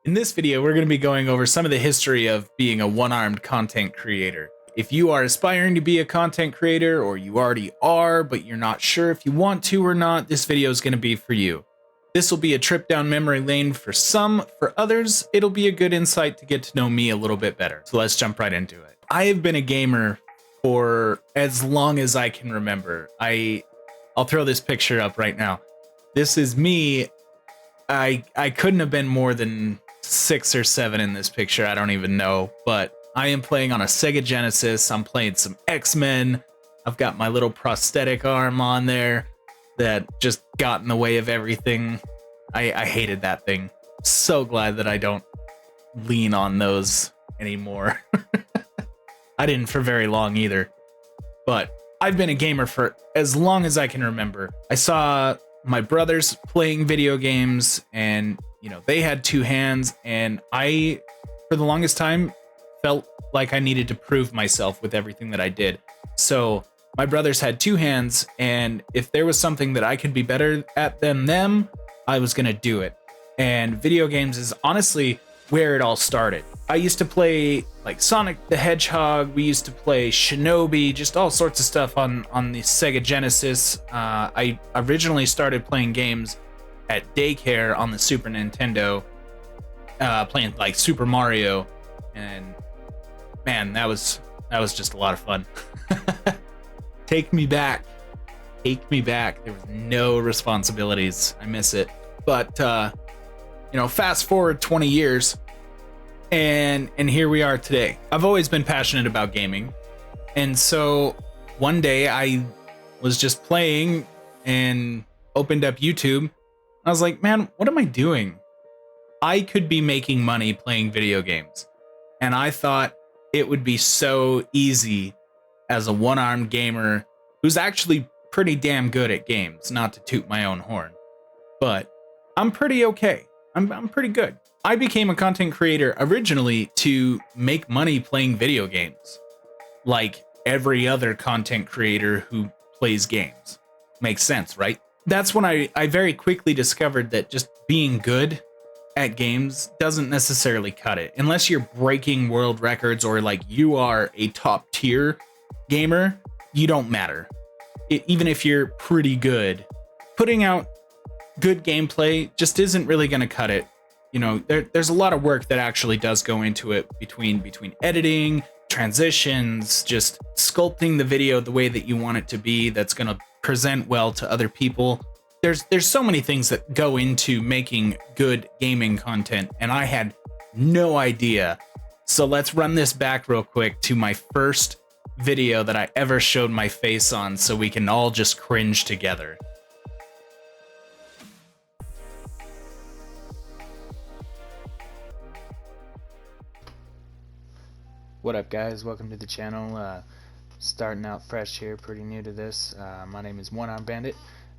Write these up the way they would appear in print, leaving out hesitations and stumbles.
In this video, we're going to be going over some of the history of being a one-armed content creator. If you are aspiring to be a content creator, or you already are, but you're not sure if you want to or not, this video is going to be for you. This will be a trip down memory lane for some, for others, it'll be a good insight to get to know me a little bit better. So let's jump right into it. I have been a gamer for as long as I can remember. I'll throw this picture up right now. This is me. I couldn't have been more than 6 or 7 in this picture. I don't even know, but I am playing on a Sega Genesis. I'm playing some X-Men. I've got my little prosthetic arm on there that just got in the way of everything. I hated that thing. So glad that I don't lean on those anymore. I didn't for very long either, but I've been a gamer for as long as I can remember. I saw my brothers playing video games, and they had 2 hands, and I, for the longest time, felt like I needed to prove myself with everything that I did. So my brothers had 2 hands, and if there was something that I could be better at than them, I was gonna do it. And video games is honestly where it all started. I used to play like Sonic the Hedgehog, we used to play Shinobi, just all sorts of stuff on the Sega Genesis. I originally started playing games at daycare on the Super Nintendo, playing like Super Mario, and man, that was just a lot of fun. Take me back. Take me back. There was no responsibilities. I miss it. But fast forward 20 years, and here we are today. I've always been passionate about gaming, and so one day I was just playing and opened up YouTube. I was like, man, what am I doing? I could be making money playing video games. And I thought it would be so easy as a one-armed gamer who's actually pretty damn good at games, not to toot my own horn, but I'm pretty okay. I'm pretty good. I became a content creator originally to make money playing video games, like every other content creator who plays games. Makes sense, right? That's when I very quickly discovered that just being good at games doesn't necessarily cut it. Unless you're breaking world records or like you are a top tier gamer, you don't matter. Even if you're pretty good, putting out good gameplay just isn't really going to cut it. There's a lot of work that actually does go into it between editing, transitions, just sculpting the video the way that you want it to be, that's going to present well to other people. There's so many things that go into making good gaming content, and I had no idea. So let's run this back real quick to my first video that I ever showed my face on, so we can all just cringe together. What up, guys? Welcome to the channel. Starting out fresh here, pretty new to this. My name is One Arm Bandit.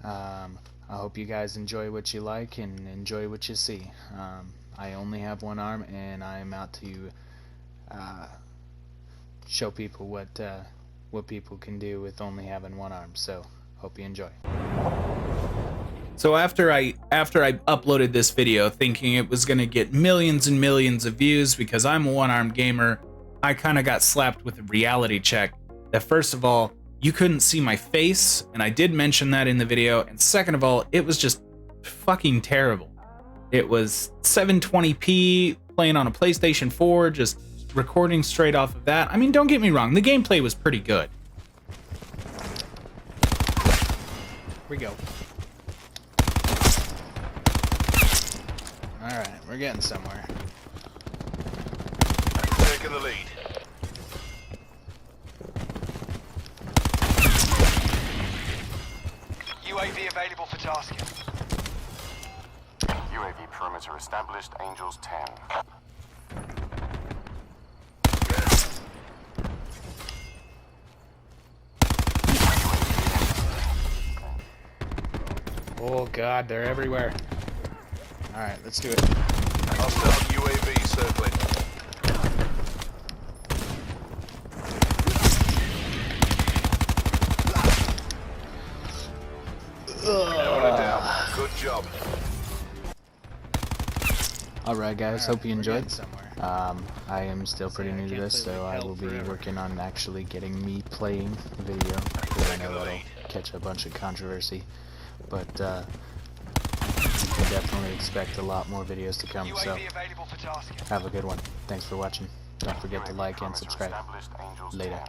I hope you guys enjoy what you like and enjoy what you see. I only have one arm, and I'm out to show people what people can do with only having one arm. So hope you enjoy. So after I uploaded this video thinking it was gonna get millions and millions of views because I'm a one-armed gamer, I kind of got slapped with a reality check that, first of all, you couldn't see my face, and I did mention that in the video, and second of all, it was just fucking terrible. It was 720p playing on a PlayStation 4, just recording straight off of that. I mean, don't get me wrong, the gameplay was pretty good. Here we go. Alright, we're getting somewhere. Taking the lead. UAV available for tasking. UAV perimeter established. Angels 10. Oh god, they're everywhere. Alright, let's do it. Hostile UAV circling. Down. Good job. Alright guys, hope you enjoyed. I am still pretty new to this, so I will be working on actually getting me playing the video, because I know that'll catch a bunch of controversy. But you can definitely expect a lot more videos to come, so UAV available for tasking. have a good one. Thanks for watching. Don't forget to like and subscribe. Later.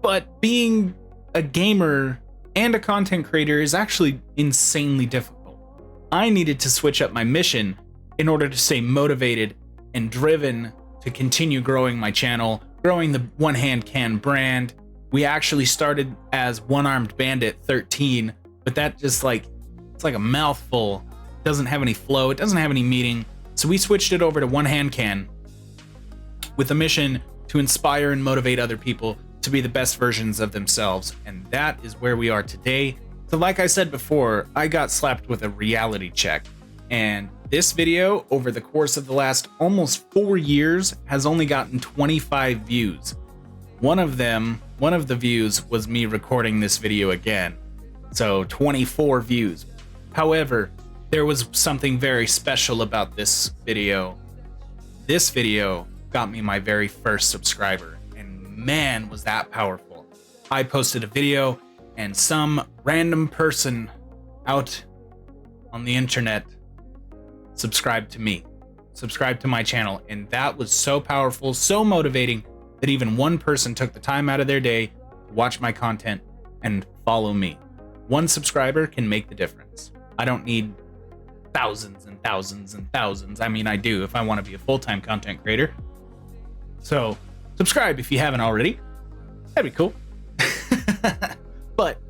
But being a gamer and a content creator is actually insanely difficult. I needed to switch up my mission in order to stay motivated and driven to continue growing my channel, growing the Onehandcan brand. We actually started as One Armed Bandit 13, but that just it's like a mouthful. It doesn't have any flow, it doesn't have any meaning. So we switched it over to Onehandcan with a mission to inspire and motivate other people to be the best versions of themselves. And that is where we are today. So like I said before, I got slapped with a reality check. And this video, over the course of the last almost 4 years, has only gotten 25 views. One of the views was me recording this video again. So 24 views. However, there was something very special about this video. This video got me my very first subscriber, and man, was that powerful. I posted a video and some random person out on the internet subscribed to me, subscribed to my channel, and that was so powerful, so motivating that even one person took the time out of their day to watch my content and follow me. One subscriber can make the difference. I don't need thousands and thousands and thousands. I mean, I do if I want to be a full-time content creator. So subscribe if you haven't already. That'd be cool. But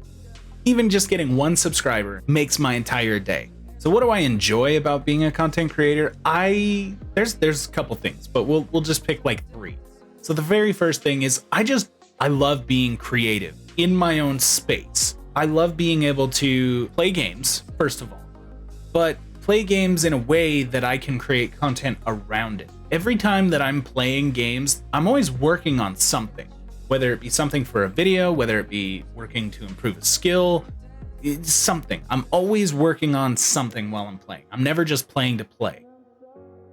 even just getting one subscriber makes my entire day. So what do I enjoy about being a content creator? There's a couple things, but we'll just pick like 3. So the very first thing is I love being creative in my own space. I love being able to play games, first of all, but play games in a way that I can create content around it. Every time that I'm playing games, I'm always working on something. Whether it be something for a video, whether it be working to improve a skill, it's something. I'm always working on something while I'm playing. I'm never just playing to play.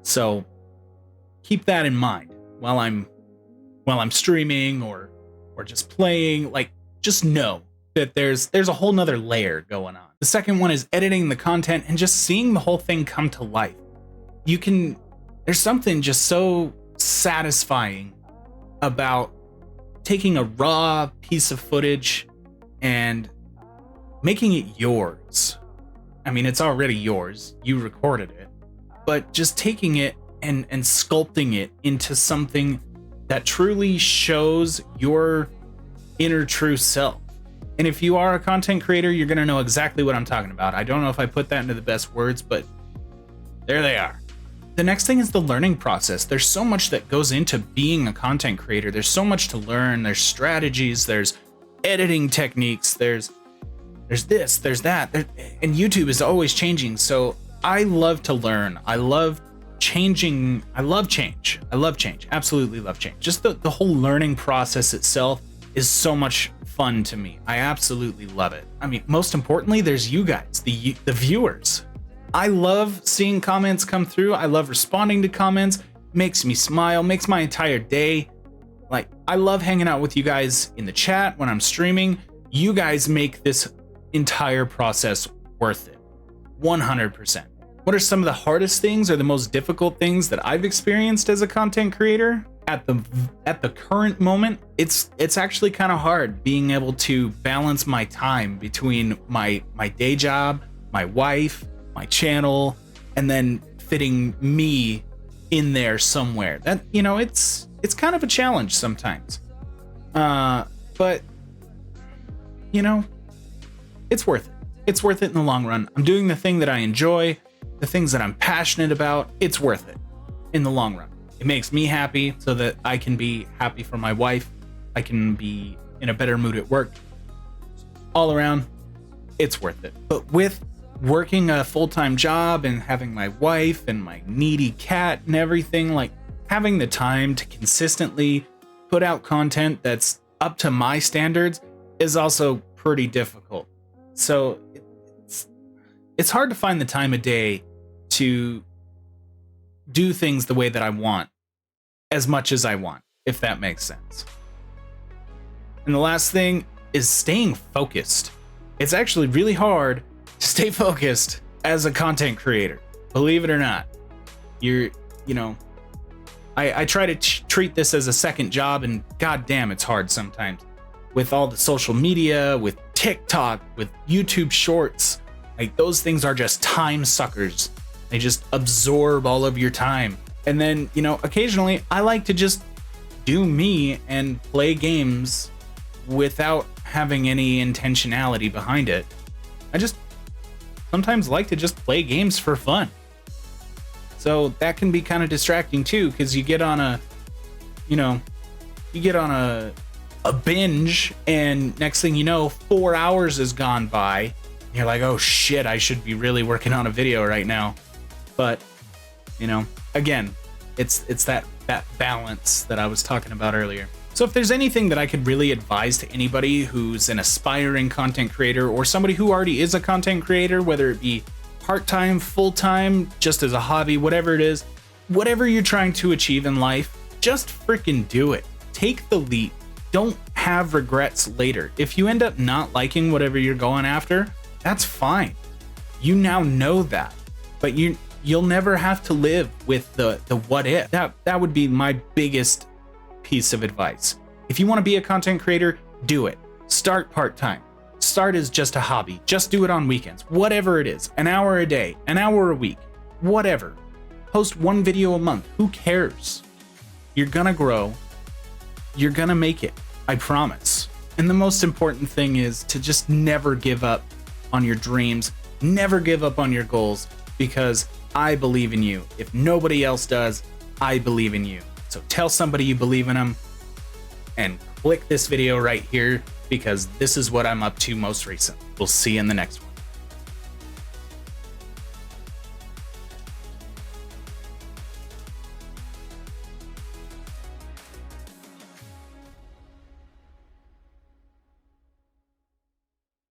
So keep that in mind while I'm streaming or just playing. Like, just know that there's a whole nother layer going on. The second one is editing the content and just seeing the whole thing come to life. There's something just so satisfying about taking a raw piece of footage and making it yours. I mean, it's already yours. You recorded it. But just taking it and sculpting it into something that truly shows your inner true self. And if you are a content creator, you're going to know exactly what I'm talking about. I don't know if I put that into the best words, but there they are. The next thing is the learning process. There's so much that goes into being a content creator. There's so much to learn. There's strategies, there's editing techniques, there's this, there's that. And YouTube is always changing. So I love to learn. I love changing. I love change. Absolutely love change. Just the whole learning process itself is so much fun to me. I absolutely love it. I mean, most importantly, there's you guys, the viewers. I love seeing comments come through. I love responding to comments. Makes me smile, makes my entire day. Like, I love hanging out with you guys in the chat when I'm streaming. You guys make this entire process worth it. 100%. What are some of the hardest things or the most difficult things that I've experienced as a content creator? At the current moment, it's actually kind of hard being able to balance my time between my day job, my wife, my channel, and then fitting me in there somewhere. That, it's kind of a challenge sometimes. But it's worth it. It's worth it in the long run. I'm doing the thing that I enjoy, the things that I'm passionate about. It's worth it in the long run. It makes me happy so that I can be happy for my wife. I can be in a better mood at work. All around, it's worth it. But with working a full-time job and having my wife and my needy cat and everything, like, having the time to consistently put out content that's up to my standards is also pretty difficult. So it's hard to find the time of day to do things the way that I want as much as I want, if that makes sense. And the last thing is staying focused. It's actually really hard to stay focused as a content creator. Believe it or not. I try to treat this as a second job, and goddamn, it's hard sometimes. With all the social media, with TikTok, with YouTube Shorts, like those things are just time suckers. They just absorb all of your time. And then, occasionally I like to just do me and play games without having any intentionality behind it. I just sometimes like to just play games for fun. So that can be kind of distracting too, because you get on a binge, and next thing you know, 4 hours has gone by. And you're like, oh shit, I should be really working on a video right now. But, again, it's that balance that I was talking about earlier. So if there's anything that I could really advise to anybody who's an aspiring content creator, or somebody who already is a content creator, whether it be part-time, full-time, just as a hobby, whatever it is, whatever you're trying to achieve in life, just freaking do it. Take the leap. Don't have regrets later. If you end up not liking whatever you're going after, that's fine. You now know that, but you'll never have to live with the what if. That would be my biggest piece of advice. If you want to be a content creator, do it. Start part-time. Start as just a hobby. Just do it on weekends. Whatever it is. An hour a day, an hour a week, whatever. Post one video a month. Who cares? You're gonna grow. You're gonna make it. I promise. And the most important thing is to just never give up on your dreams. Never give up on your goals, because I believe in you. If nobody else does, I believe in you. So tell somebody you believe in them, and click this video right here, because this is what I'm up to most recent. We'll see you in the next one.